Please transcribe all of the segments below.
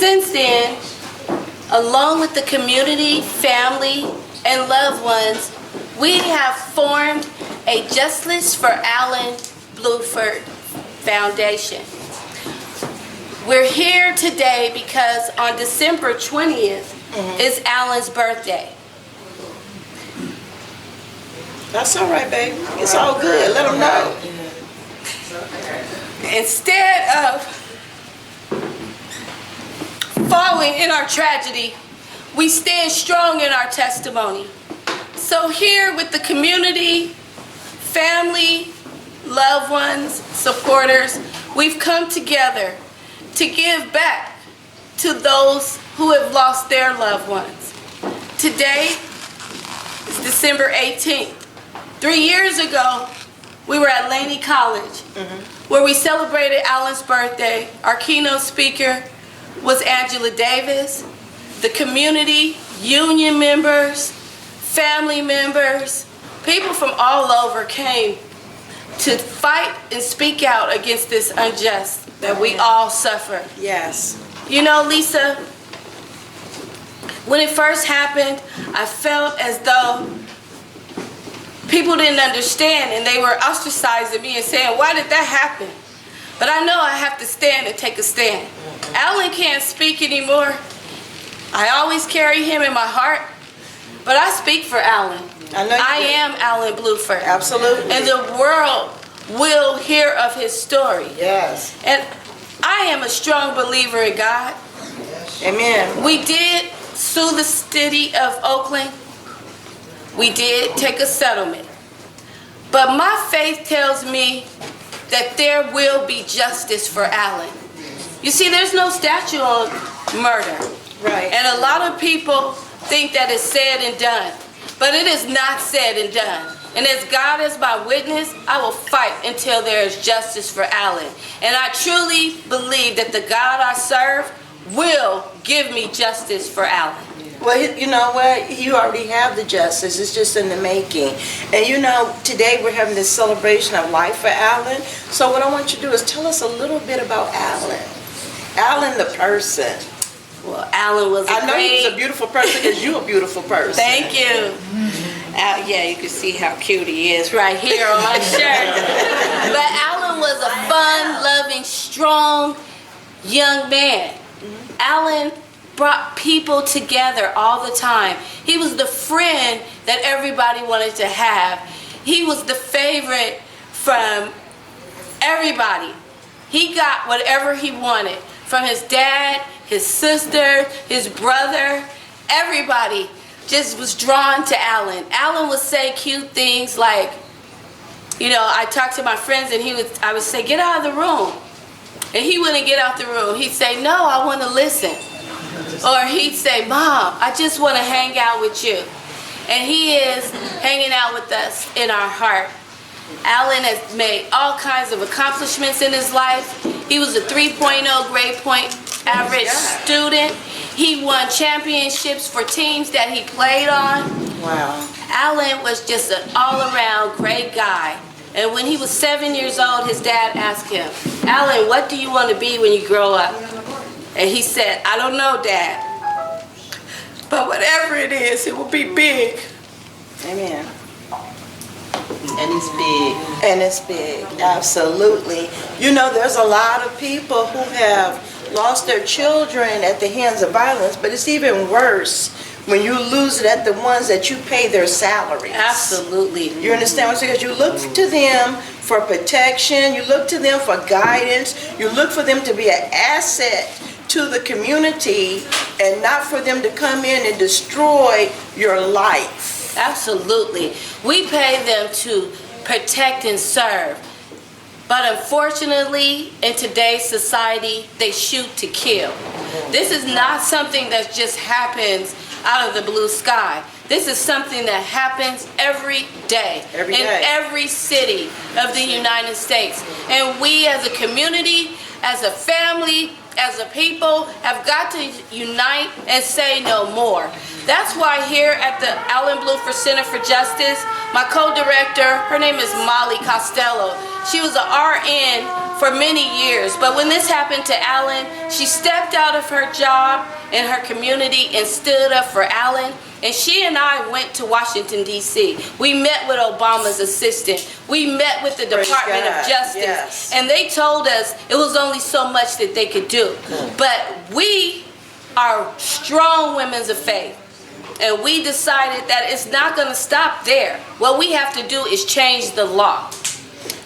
Since then, along with the community, family, and loved ones, we have formed a Justice for Brown-Blueford Foundation. We're here today because on December 20th is Alan's birthday. That's all right, baby. It's all good. Let them know. Instead of falling in our tragedy, we stand strong in our testimony. So here with the community, family, loved ones, supporters, we've come together to give back to those who have lost their loved ones. Today is December 18th. 3 years ago, we were at Laney College, where we celebrated Alan's birthday. Our keynote speaker was Angela Davis. The community, union members, family members, people from all over came to fight and speak out against this injustice that we all suffer. Yes. You know, Lisa, when it first happened, I felt as though people didn't understand and they were ostracizing me and saying, why did that happen? But I know I have to stand and take a stand. Alan can't speak anymore. I always carry him in my heart, but I speak for Alan. I am Alan Blueford. Absolutely. And the world will hear of his story. Yes. And I am a strong believer in God. Amen. We did sue the city of Oakland. We did take a settlement. But my faith tells me that there will be justice for Alan. You see, there's no statute on murder. Right. And a lot of people think that it's said and done. But it is not said and done. And as God is my witness, I will fight until there is justice for Alan. And I truly believe that the God I serve will give me justice for Alan. Well, you know what? You already have the justice. It's just in the making. And you know, today we're having this celebration of life for Alan. So what I want you to do is tell us a little bit about Alan. Alan the person. Well, Alan was I know he was a beautiful person because you're a beautiful person. Thank you. Yeah, you can see how cute he is right here on my shirt. But Alan was a fun, loving, strong young man. Alan brought people together all the time. He was the friend that everybody wanted to have. He was the favorite from everybody. He got whatever he wanted from his dad, his sister, his brother. Everybody just was drawn to Alan. Alan would say cute things like, you know, I talked to my friends and I would say, get out of the room. And he wouldn't get out the room. He'd say, no, I want to listen. Or he'd say, Mom, I just want to hang out with you. And he is hanging out with us in our heart. Alan has made all kinds of accomplishments in his life. He was a 3.0 grade point average student. He won championships for teams that he played on. Wow. Alan was just an all-around great guy. And when he was 7 years old, his dad asked him, Alan, what do you want to be when you grow up? And he said, I don't know, Dad. But whatever it is, it will be big. Amen. And it's big. And it's big, absolutely. You know, there's a lot of people who have lost their children at the hands of violence, but it's even worse when you lose it at the ones that you pay their salaries. Absolutely. You understand what I'm saying? Because you look to them for protection, you look to them for guidance, you look for them to be an asset to the community and not for them to come in and destroy your life. Absolutely. We pay them to protect and serve. But unfortunately, in today's society, they shoot to kill. This is not something that just happens out of the blue sky. This is something that happens every day in every city of the United States. And we as a community, as a family, as a people, have got to unite and say no more. That's why here at the Alan Blueford Center for Justice, my co-director, her name is Molly Costello. She was an RN for many years. But when this happened to Alan, she stepped out of her job in her community and stood up for Alan. And she and I went to Washington, D.C. We met with Obama's assistant. We met with the Department of Justice. Yes. And they told us it was only so much that they could do. But we are strong women of faith. And we decided that it's not going to stop there. What we have to do is change the law.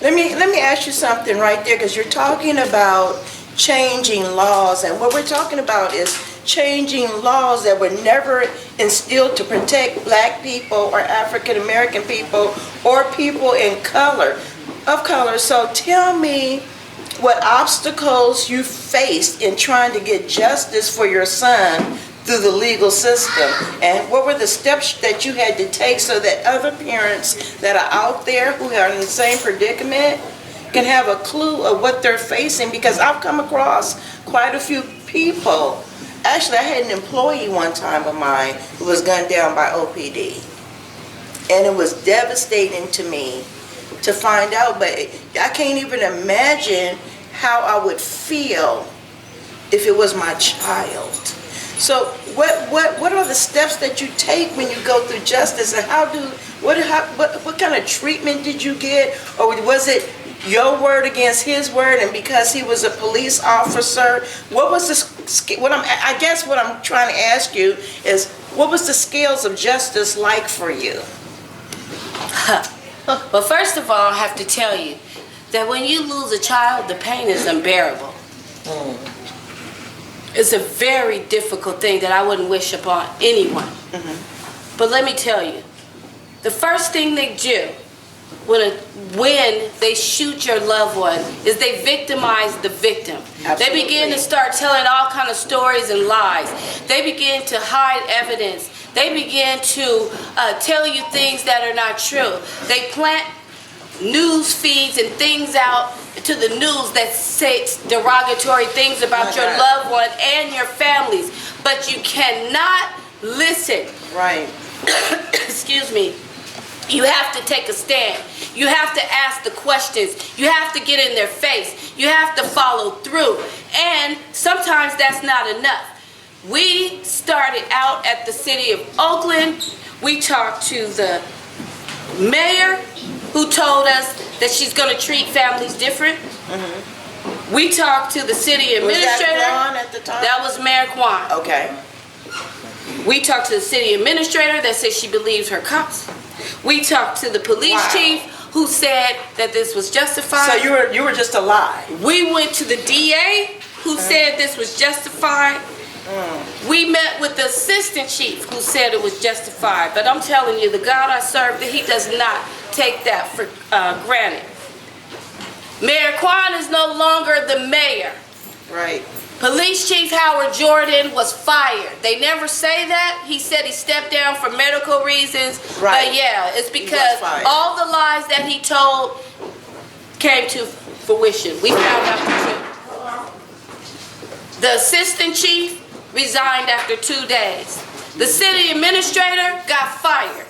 Let me ask you something right there, because you're talking about changing laws, and what we're talking about is changing laws that were never instilled to protect black people or African American people or people of color. So tell me what obstacles you faced in trying to get justice for your son through the legal system, and what were the steps that you had to take so that other parents that are out there who are in the same predicament can have a clue of what they're facing. Because I've come across quite a few people. Actually, I had an employee one time of mine who was gunned down by OPD, and it was devastating to me to find out, but I can't even imagine how I would feel if it was my child. So what are the steps that you take when you go through justice, and what kind of treatment did you get, or was it your word against his word, and because he was a police officer, what was I guess what I'm trying to ask you is, what was the scales of justice like for you? Well, first of all, I have to tell you that when you lose a child, the pain is unbearable. It's a very difficult thing that I wouldn't wish upon anyone. But let me tell you, the first thing they do when they shoot your loved one is they victimize the victim. Absolutely. They begin to start telling all kind of stories and lies. They begin to hide evidence. They begin to tell you things that are not true. They plant news feeds and things out to the news that say derogatory things about your loved one and your families. But you cannot listen. Right. Excuse me. You have to take a stand. You have to ask the questions. You have to get in their face. You have to follow through. And sometimes that's not enough. We started out at the city of Oakland. We talked to the mayor, who told us that she's going to treat families different. We talked to the city administrator. Was that Kwan at the time? That was Mayor Kwan. Okay. We talked to the city administrator that said she believes her cops. We talked to the police chief, who said that this was justified. So you were just a lie. We went to the DA, who said this was justified. We met with the assistant chief, who said it was justified. But I'm telling you, the God I serve, he does not take that for granted. Mayor Kwan is no longer the mayor. Right. Police Chief Howard Jordan was fired. They never say that. He said he stepped down for medical reasons. Right. But yeah, it's because all the lies that he told came to fruition. We found out the truth. The assistant chief resigned after 2 days. The city administrator got fired.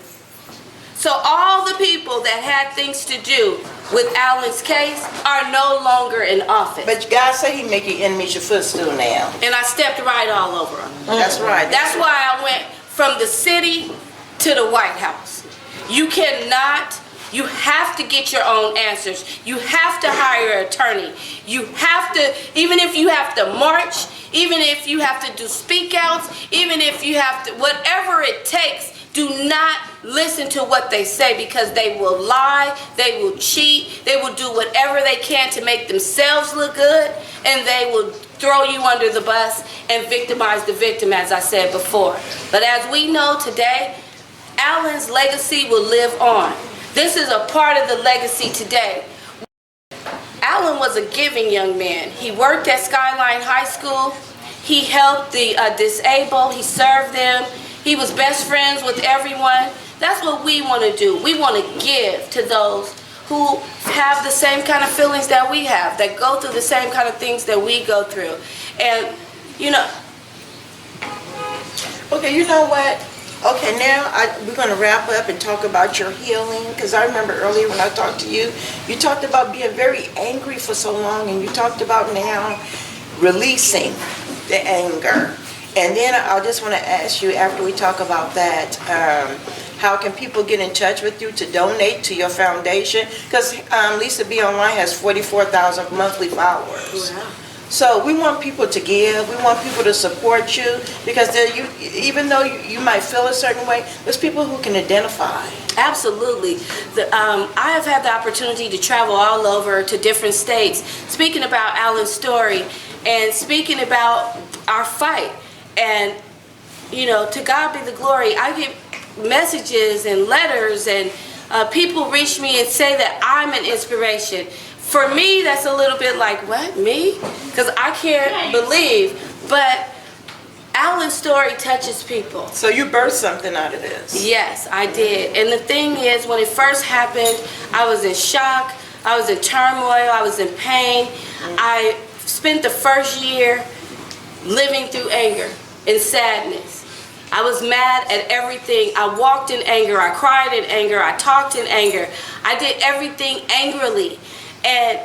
So all the people that had things to do with Alan's case are no longer in office. But God said he make your enemies your footstool now. And I stepped right all over them. That's right. That's why I went from the city to the White House. You have to get your own answers. You have to hire an attorney. You have to, even if you have to march, even if you have to do speak outs, even if you have to, whatever it takes, do not listen to what they say, because they will lie, they will cheat, they will do whatever they can to make themselves look good, and they will throw you under the bus and victimize the victim, as I said before. But as we know today, Alan's legacy will live on. This is a part of the legacy today. Alan was a giving young man. He worked at Skyline High School. He helped the disabled. He served them. He was best friends with everyone. That's what we want to do. We want to give to those who have the same kind of feelings that we have, that go through the same kind of things that we go through. And, you know. Okay, you know what? Okay, now we're going to wrap up and talk about your healing, because I remember earlier when I talked to you, you talked about being very angry for so long, and you talked about now releasing the anger. And then I just want to ask you, after we talk about that, how can people get in touch with you to donate to your foundation? Because Lisa B Online has 44,000 monthly followers. Wow. So we want people to give, we want people to support you, because even though you might feel a certain way, there's people who can identify. Absolutely. I have had the opportunity to travel all over to different states, speaking about Alan's story and speaking about our fight. And, you know, to God be the glory. I get messages and letters, and people reach me and say that I'm an inspiration. For me, that's a little bit like, what, me? Because I can't believe, but Alan's story touches people. So you birthed something out of this? Yes, I did. And the thing is, when it first happened, I was in shock, I was in turmoil, I was in pain. I spent the first year living through anger and sadness. I was mad at everything. I walked in anger, I cried in anger, I talked in anger. I did everything angrily. And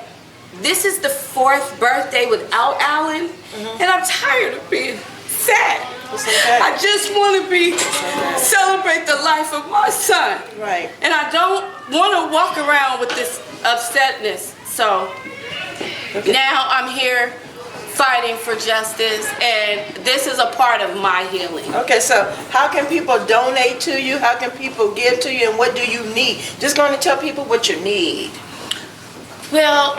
this is the 4th birthday without Alan, and I'm tired of being sad. Okay. I just want to celebrate the life of my son. Right. And I don't want to walk around with this upsetness. So now I'm here fighting for justice, and this is a part of my healing. Okay, so how can people donate to you? How can people give to you, and what do you need? Just going to tell people what you need. Well,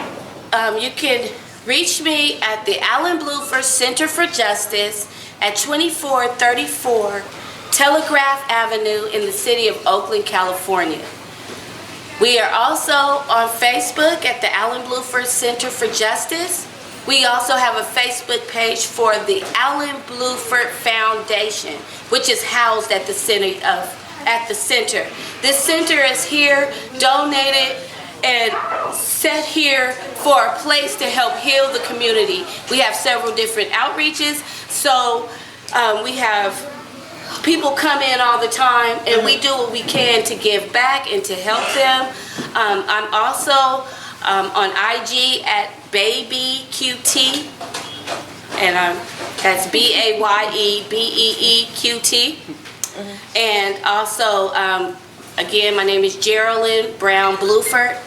you can reach me at the Brown-Blueford Center for Justice at 2434 Telegraph Avenue in the city of Oakland, California. We are also on Facebook at the Brown-Blueford Center for Justice. We also have a Facebook page for the Brown-Blueford Foundation, which is housed at the center. This center is here, donated, and set here for a place to help heal the community. We have several different outreaches, so we have people come in all the time, and we do what we can to give back and to help them. I'm also on IG at BabyQT, and that's BAYEBEEQT. And also, again, my name is Jeralynn Brown-Blueford.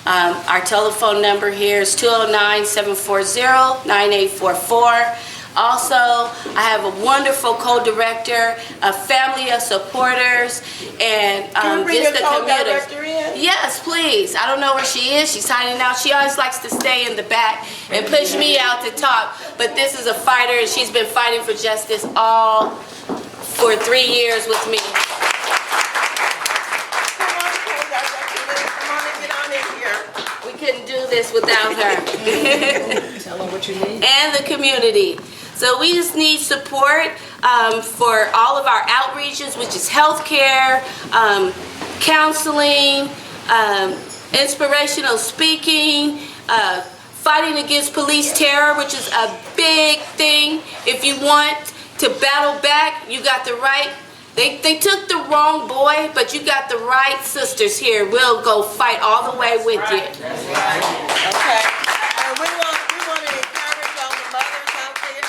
Our telephone number here is 209-740-9844. Also, I have a wonderful co-director, a family of supporters, and Can you bring just your the commuters. co-director in? Yes, please. I don't know where she is. She's hiding out. She always likes to stay in the back and push me out to talk. But this is a fighter, and she's been fighting for justice all for 3 years with me. We couldn't do this without her. Tell them what you need. And the community. So we just need support for all of our outreaches, which is healthcare, counseling, inspirational speaking, fighting against police terror, which is a big thing. If you want to battle back, you got the right. They took the wrong boy, but you got the right sisters here. We'll go fight all the way with you. Okay. And we want to encourage all the mothers out there.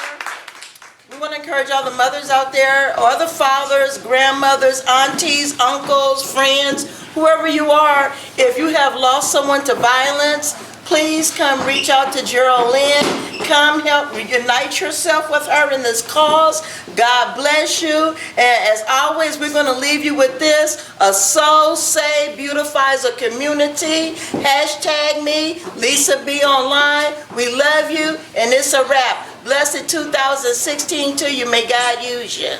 We want to encourage all the mothers out there, or the fathers, grandmothers, aunties, uncles, friends, whoever you are. If you have lost someone to violence, please come reach out to Jeralynn. Come help unite yourself with her in this cause. God bless you. And as always, we're going to leave you with this. A soul saved beautifies a community. Hashtag me, Lisa B Online. We love you, and it's a wrap. Blessed 2016 to you. May God use you.